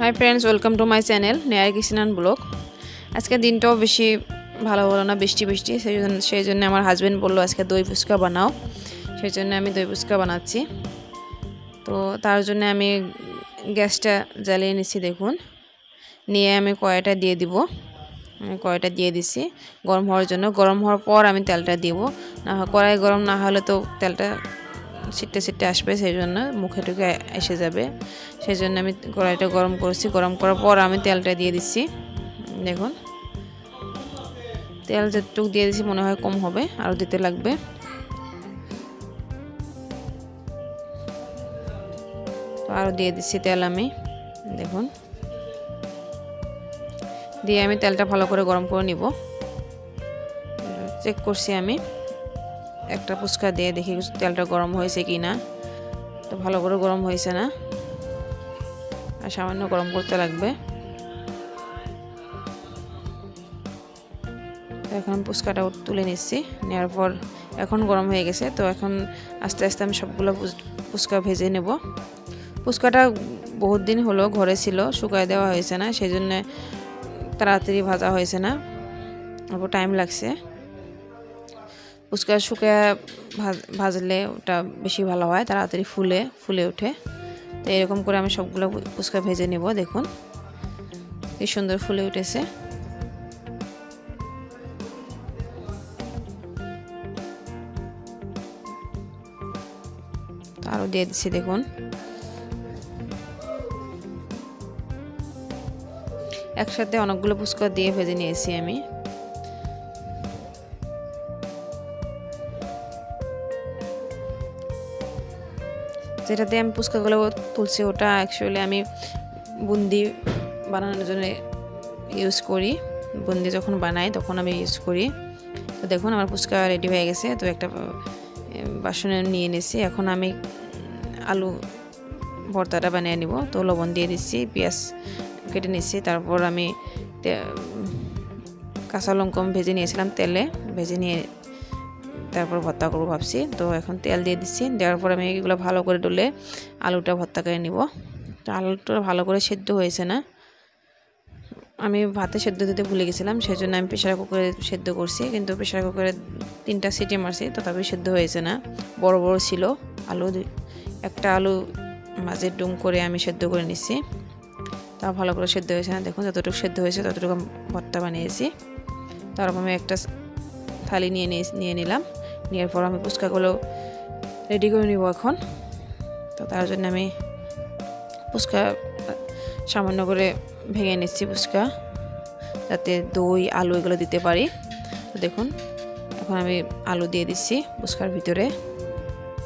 Hi friends, welcome to my channel নেয়ার kitchen and blog. আজকে দিনটাও বেশি ভালো হলো না, বৃষ্টি সেই জন্য আমার হাজব্যান্ড বললো আজকে দই ফুচকা বানাও। সেই জন্য আমি দই ফুচকা বানাচ্ছি। তো তার জন্য আমি গ্যাসটা জ্বালিয়ে নিচ্ছি। দেখুন, নিয়ে আমি কড়াইটা দিয়ে দিব। কড়াইটা দিয়ে দিচ্ছি গরম হওয়ার জন্য। গরম হওয়ার পর আমি তেলটা দিব। না কড়াই গরম না হলে তো তেলটা ছিটতে আসবে, সেই জন্য মুখে টুকে এসে যাবে। সেই জন্য আমি কড়াইটা গরম করছি। গরম করার পর আমি তেলটা দিয়ে দিচ্ছি। দেখুন, তেল যেটুকু দিয়ে দিচ্ছি মনে হয় কম হবে, আরও দিতে লাগবে। তো আরও দিয়ে দিচ্ছি তেল আমি। দেখুন, দিয়ে আমি তেলটা ভালো করে গরম করে নিব। চেক করছি আমি একটা ফুচকা দিয়ে, দেখি তেলটা গরম হয়েছে কি না। তো ভালো করে গরম হয়েছে না, আর সামান্য গরম করতে লাগবে। এখন ফুচকাটা তুলে নিচ্ছি। নেওয়ার পর এখন গরম হয়ে গেছে। তো এখন আস্তে আস্তে আমি সবগুলো ফুচকা ভেজে নেব। ফুচকাটা বহুত দিন হলো ঘরে ছিল, শুকায় দেওয়া হয়েছে না, সেই জন্য তাড়াতাড়ি ভাজা হয়েছে না, অল্প টাইম লাগছে। ফুচকা শুকায় ভাজলে ওটা বেশি ভালো হয়, তাড়াতাড়ি ফুলে ওঠে। তো এরকম করে আমি সবগুলো ফুচকা ভেজে নেব। দেখুন কি সুন্দর ফুলে উঠেছে। আরও দিয়ে দিচ্ছি। দেখুন, একসাথে অনেকগুলো ফুচকা দিয়ে ভেজে নিয়েছি আমি। যেটাতে আমি ফুচকাগুলো তুলছি ওটা অ্যাকচুয়ালি আমি বুন্দি বানানোর জন্য ইউজ করি। বুন্দি যখন বানাই তখন আমি ইউজ করি। তো দেখুন, আমার ফুচকা রেডি হয়ে গেছে। তো একটা বাসনে নিয়ে নিয়েছি। এখন আমি আলু ভর্তাটা বানিয়ে নিব। তো লবণ দিয়ে দিচ্ছি, পেঁয়াজ কেটে নিচ্ছি। তারপর আমি কাঁচা লঙ্কা ভেজে নিয়েছিলাম, তেলে ভেজে নিয়ে তারপর ভর্তা করবো ভাবছি। তো এখন তেল দিয়ে দিচ্ছি। দেওয়ার পর আমি এগুলো ভালো করে ডলে আলুটা ভর্তা করে নিব। তো আলুটা ভালো করে সেদ্ধ হয়েছে না, আমি ভাতে সেদ্ধ দিতে ভুলে গেছিলাম, সেই জন্য আমি প্রেশার কুকারে সেদ্ধ করছি। কিন্তু প্রেশার কুকারে 3টা সিটি মারছি, তথাপি সেদ্ধ হয়েছে না। বড় বড় ছিল আলু, একটা আলু মাঝে ডুম করে আমি সেদ্ধ করে নিচ্ছি। তা ভালো করে সেদ্ধ হয়েছে না। দেখুন, যতটুকু সেদ্ধ হয়েছে ততটুকু ভর্তা বানিয়েছি। তারপর আমি একটা থালি নিয়ে নিলাম। নেওয়ার পর আমি ফুচকাগুলো রেডি করে নিব এখন। তো তার জন্য আমি ফুচকা সামান্য করে ভেঙে নিচ্ছি ফুচকা, যাতে দই আলু এগুলো দিতে পারি। তো দেখুন, এখন আমি আলু দিয়ে দিচ্ছি ফুচকার ভিতরে।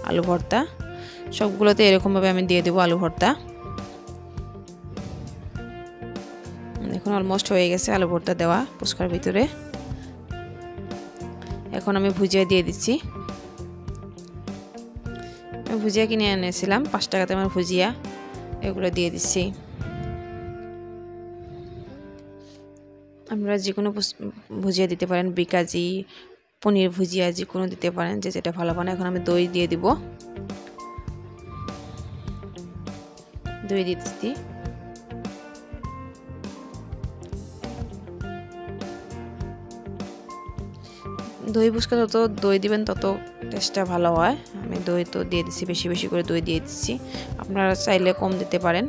আলু ভর্তা সবগুলোতে এরকমভাবে আমি দিয়ে দেবো আলু ভর্তা। এখন অলমোস্ট হয়ে গেছে আলু ভর্তা দেওয়া ফুচকার ভিতরে। এখন আমি ভুজিয়া দিয়ে দিচ্ছি। আমি ভুজিয়া কিনে এনেছিলাম 5 টাকাতে আমার ভুজিয়া, এগুলো দিয়ে দিচ্ছি। আপনারা যে কোনো ভুজিয়া দিতে পারেন, বিকাজি, পনির ভুজিয়া, যে কোনো দিতে পারেন, যে যেটা ভালো বানায়। এখন আমি দই দিয়ে দিব। দই দিচ্ছি। দই ফুচকা যত দই দিবেন তত টেস্টটা ভালো হয়। আমি দই তো দিয়ে দিচ্ছি, বেশি বেশি করে দই দিয়ে দিচ্ছি। আপনারা চাইলে কম দিতে পারেন।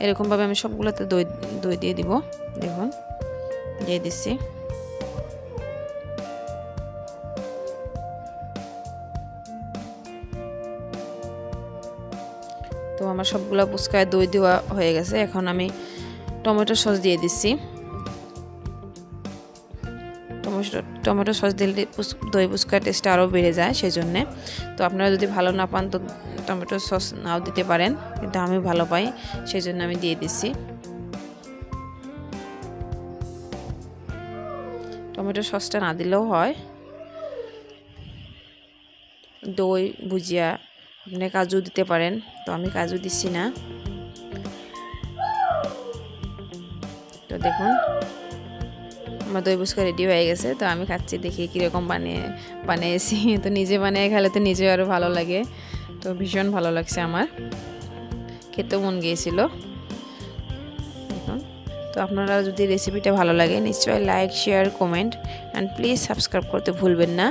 এরকমভাবে আমি সবগুলোতে দই দিয়ে দিব। দেখুন, দিয়ে দিচ্ছি। তো আমার সবগুলো ফুচকায় দই দেওয়া হয়ে গেছে। এখন আমি টমেটো সস দিয়ে দিচ্ছি। টমেটো সস দিলে দই ফুচকার টেস্টটা আরও বেড়ে যায়, সেই জন্যে। তো আপনারা যদি ভালো না পান তো টমেটো সস নাও দিতে পারেন, কিন্তু আমি ভালো পাই, সেই জন্য আমি দিয়ে দিচ্ছি। টমেটো সসটা না দিলেও হয়। দই ভুজিয়া আপনি কাজু দিতে পারেন, তো আমি কাজু দিচ্ছি না। তো দেখুন, আমার দই ফুচকা রেডি হয়ে গেছে। তো আমি খাচ্ছি, দেখি কীরকম বানিয়েছি। তো নিজে বানিয়ে খেলে তো নিজে আরও ভালো লাগে। তো ভীষণ ভালো লাগছে আমার। খেতে মন গিয়েছিল। তো আপনারা যদি রেসিপিটা ভালো লাগে নিশ্চয়ই like share comment and please subscribe করতে ভুলবেন না।